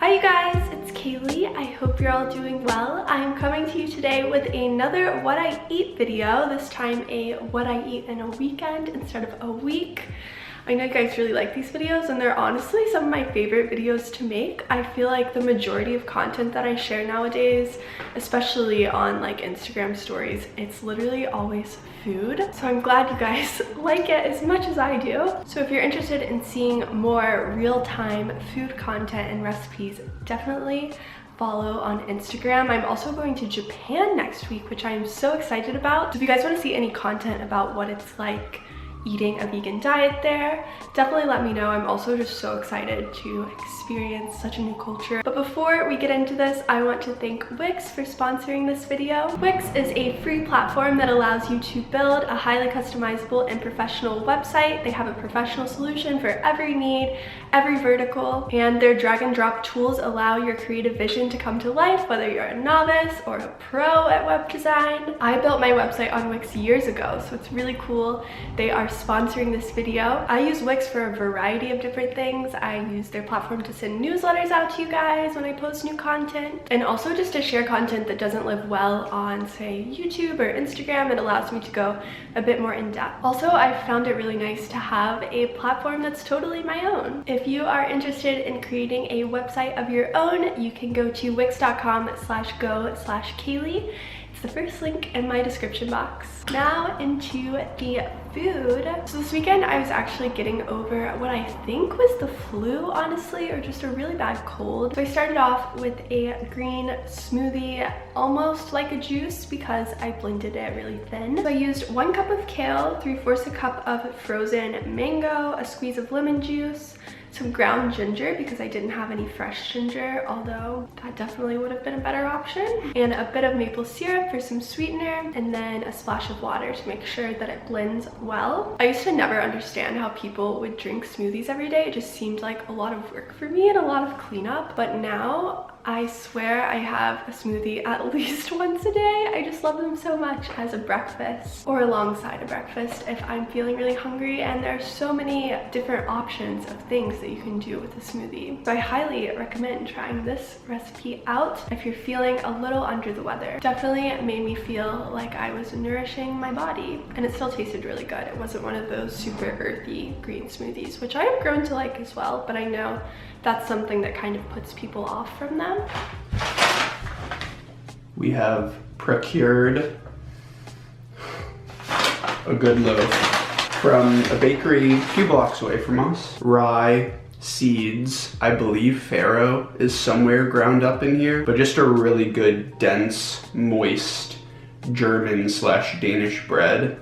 Hi you guys, it's Kaylee. I hope you're all doing well. I'm coming to you today with another what I eat video, this time a what I eat in a weekend instead of a week. I know you guys really like these videos and they're honestly some of my favorite videos to make. I feel like the majority of content that I share nowadays, especially on like Instagram stories, it's literally always food. So I'm glad you guys like it as much as I do. So if you're interested in seeing more real-time food content and recipes, definitely follow on Instagram. I'm also going to Japan next week, which I'm so excited about. So if you guys want to see any content about what it's like eating a vegan diet there, definitely let me know. I'm also just so excited to experience such a new culture. But before we get into this, I want to thank Wix for sponsoring this video. Wix is a free platform that allows you to build a highly customizable and professional website. They have a professional solution for every need, every vertical, and their drag and drop tools allow your creative vision to come to life, whether you're a novice or a pro at web design. I built my website on Wix years ago, so it's really cool. They are sponsoring this video. I use Wix for a variety of different things. I use their platform to send newsletters out to you guys when I post new content, and also just to share content that doesn't live well on, say, YouTube or Instagram. It allows me to go a bit more in depth. Also, I found it really nice to have a platform that's totally my own. If you are interested in creating a website of your own, you can go to wix.com/go/Kaylee. It's the first link in my description box. Now into the food. So this weekend I was actually getting over what I think was the flu, honestly, or just a really bad cold. So I started off with a green smoothie, almost like a juice because I blended it really thin. So I used 1 cup of kale, 3/4 a cup of frozen mango, a squeeze of lemon juice, some ground ginger because I didn't have any fresh ginger, although that definitely would have been a better option, and a bit of maple syrup for some sweetener, and then a splash of water to make sure that it blends well. I used to never understand how people would drink smoothies every day. It just seemed like a lot of work for me and a lot of cleanup, but now I swear I have a smoothie at least once a day. I just love them so much as a breakfast or alongside a breakfast if I'm feeling really hungry, and there are so many different options of things that you can do with a smoothie. So I highly recommend trying this recipe out if you're feeling a little under the weather. Definitely made me feel like I was nourishing my body, and it still tasted really good. It wasn't one of those super earthy green smoothies, which I have grown to like as well, but I know that's something that kind of puts people off from them. We have procured a good loaf from a bakery a few blocks away from us. Rye, seeds, I believe farro is somewhere ground up in here, but just a really good, dense, moist German/Danish bread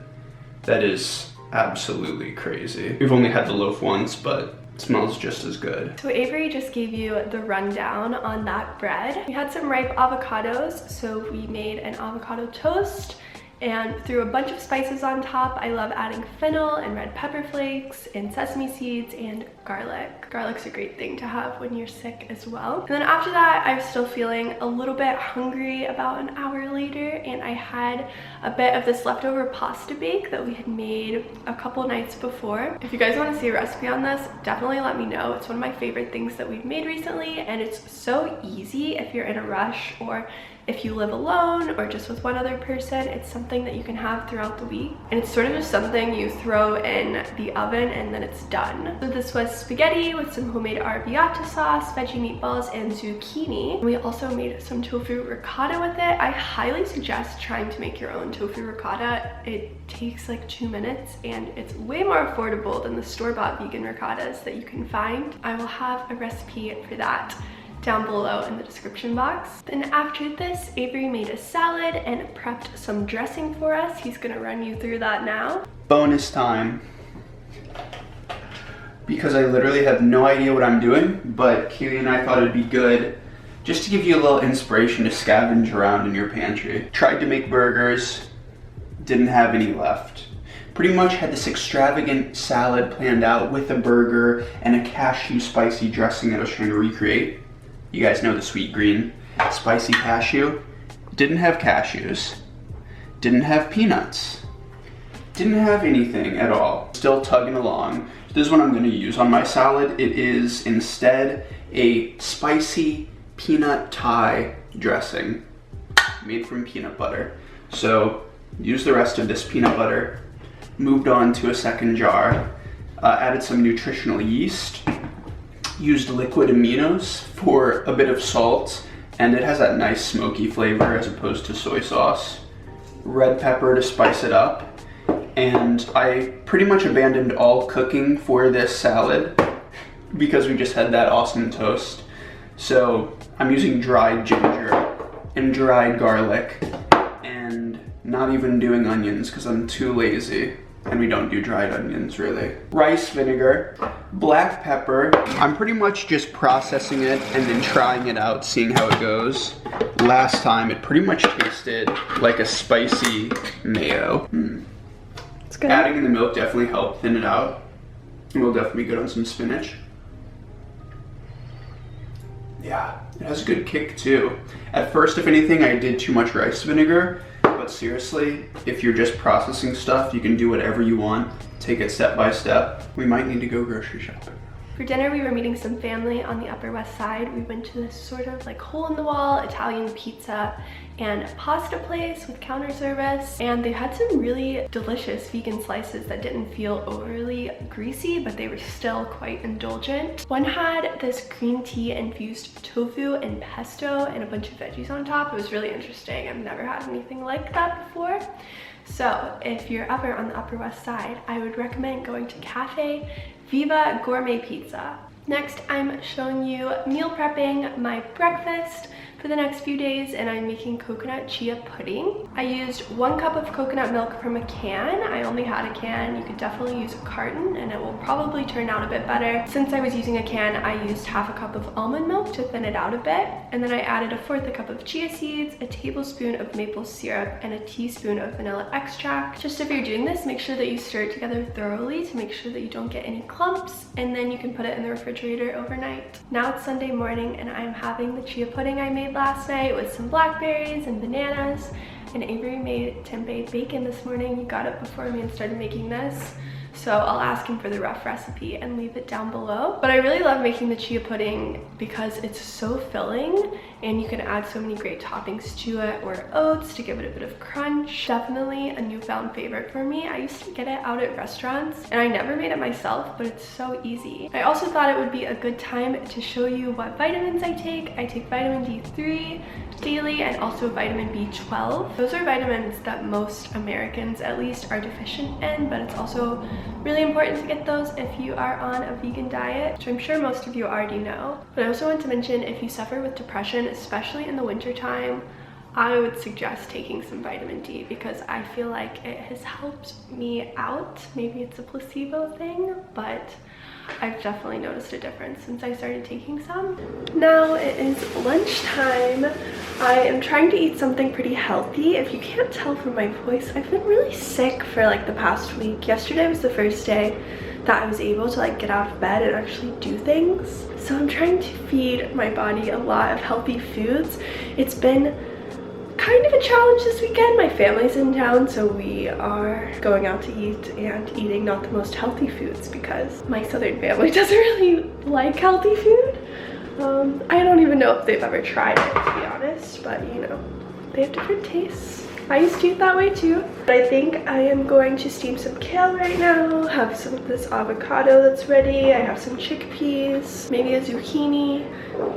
that is absolutely crazy. We've only had the loaf once, but it smells just as good. So Avery just gave you the rundown on that bread. We had some ripe avocados, so we made an avocado toast and threw a bunch of spices on top. I love adding fennel and red pepper flakes and sesame seeds and garlic. Garlic's a great thing to have when you're sick as well. And then after that, I was still feeling a little bit hungry about an hour later, and I had a bit of this leftover pasta bake that we had made a couple nights before. If you guys want to see a recipe on this, definitely let me know. It's one of my favorite things that we've made recently, and it's so easy if you're in a rush or if you live alone or just with one other person. It's something that you can have throughout the week, and it's sort of just something you throw in the oven and then it's done. So this was spaghetti with some homemade arrabbiata sauce, veggie meatballs, and zucchini. We also made some tofu ricotta with it. I highly suggest trying to make your own tofu ricotta. It takes like 2 minutes and it's way more affordable than the store-bought vegan ricottas that you can find. I will have a recipe for that down below in the description box. Then after this, Avery made a salad and prepped some dressing for us. He's gonna run you through that now. Bonus time. Because I literally have no idea what I'm doing, but Kaylee and I thought it'd be good just to give you a little inspiration to scavenge around in your pantry. Tried to make burgers, didn't have any left. Pretty much had this extravagant salad planned out with a burger and a cashew spicy dressing that I was trying to recreate. You guys know the sweet green spicy cashew. Didn't have cashews. Didn't have peanuts. Didn't have anything at all. Still tugging along. This is what I'm going to use on my salad. It is instead a spicy peanut Thai dressing made from peanut butter. So used the rest of this peanut butter, moved on to a second jar, added some nutritional yeast, used liquid aminos for a bit of salt, and it has that nice smoky flavor as opposed to soy sauce. Red pepper to spice it up, and I pretty much abandoned all cooking for this salad because we just had that awesome toast. So I'm using dried ginger and dried garlic, and not even doing onions because I'm too lazy, and we don't do dried onions really. Rice vinegar, black pepper. I'm pretty much just processing it and then trying it out, seeing how it goes. Last time it pretty much tasted like a spicy mayo. It's good. Adding in the milk definitely helped thin it out. It will definitely be good on some spinach. Yeah, it has a good kick too. At first, if anything, I did too much rice vinegar, but seriously, if you're just processing stuff, you can do whatever you want. Take it step by step. We might need to go grocery shopping. For dinner, we were meeting some family on the Upper West Side. We went to this sort of like hole-in-the-wall Italian pizza and pasta place with counter service, and they had some really delicious vegan slices that didn't feel overly greasy, but they were still quite indulgent. One had this green tea infused tofu and pesto and a bunch of veggies on top. It was really interesting. I've never had anything like that before. So if you're ever on the Upper West Side, I would recommend going to Cafe Viva Gourmet Pizza. Next, I'm showing you meal prepping my breakfast for the next few days, and I'm making coconut chia pudding. I used 1 cup of coconut milk from a can. I only had a can. You could definitely use a carton and it will probably turn out a bit better. Since I was using a can, I used 1/2 cup of almond milk to thin it out a bit, and then I added 1/4 cup of chia seeds, a tablespoon of maple syrup, and a teaspoon of vanilla extract. Just if you're doing this, make sure that you stir it together thoroughly to make sure that you don't get any clumps, and then you can put it in the refrigerator overnight. Now it's Sunday morning and I'm having the chia pudding I made last night with some blackberries and bananas, and Avery made tempeh bacon this morning. He got up before me and started making this, so I'll ask him for the rough recipe and leave it down below. But I really love making the chia pudding because it's so filling and you can add so many great toppings to it, or oats to give it a bit of crunch. Definitely a newfound favorite for me. I used to get it out at restaurants and I never made it myself, but it's so easy. I also thought it would be a good time to show you what vitamins I take. I take vitamin D3 daily and also vitamin B12. Those are vitamins that most Americans at least are deficient in, but it's also really important to get those if you are on a vegan diet, which I'm sure most of you already know. But I also want to mention, if you suffer with depression, especially in the winter time, I would suggest taking some vitamin D because I feel like it has helped me out. Maybe it's a placebo thing, but I've definitely noticed a difference since I started taking some. Now it is lunchtime. I am trying to eat something pretty healthy. If you can't tell from my voice, I've been really sick for like the past week. Yesterday was the first day that I was able to like get out of bed and actually do things. So I'm trying to feed my body a lot of healthy foods. It's been kind of a challenge this weekend. My family's in town, so we are going out to eat and eating not the most healthy foods because my southern family doesn't really like healthy food. I don't even know if they've ever tried it, to be honest, but you know, they have different tastes. I used to eat that way too. But I think I am going to steam some kale right now, have some of this avocado that's ready. I have some chickpeas, maybe a zucchini,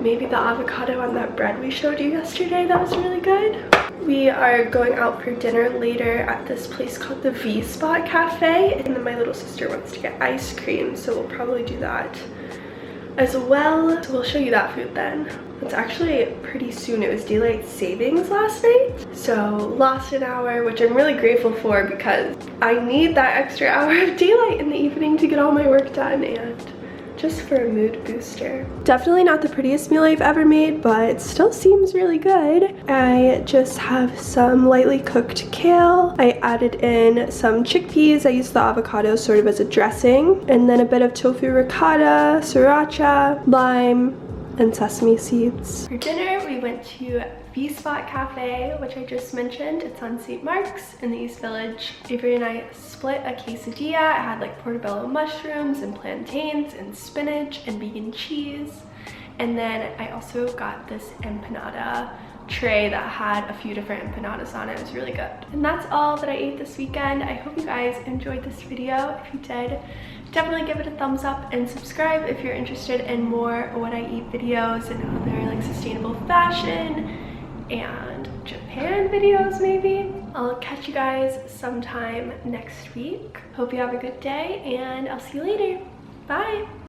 maybe the avocado on that bread we showed you yesterday. That was really good. We are going out for dinner later at this place called the V-Spot Cafe, and then my little sister wants to get ice cream, so we'll probably do that as well. So we'll show you that food then. It's actually pretty soon. It was daylight savings last night, so lost an hour, which I'm really grateful for because I need that extra hour of daylight in the evening to get all my work done and just for a mood booster. Definitely not the prettiest meal I've ever made, but it still seems really good. I just have some lightly cooked kale. I added in some chickpeas. I used the avocado sort of as a dressing, and then a bit of tofu ricotta, sriracha, lime, and sesame seeds. For dinner, we went to V-Spot Cafe, which I just mentioned. It's on St. Mark's in the East Village. Avery and I split a quesadilla. It had like portobello mushrooms and plantains and spinach and vegan cheese. And then I also got this empanada tray that had a few different empanadas on it. It was really good. And that's all that I ate this weekend. I hope you guys enjoyed this video. If you did, definitely give it a thumbs up and subscribe if you're interested in more what I eat videos and other like sustainable fashion and Japan videos maybe. I'll catch you guys sometime next week. Hope you have a good day and I'll see you later. Bye.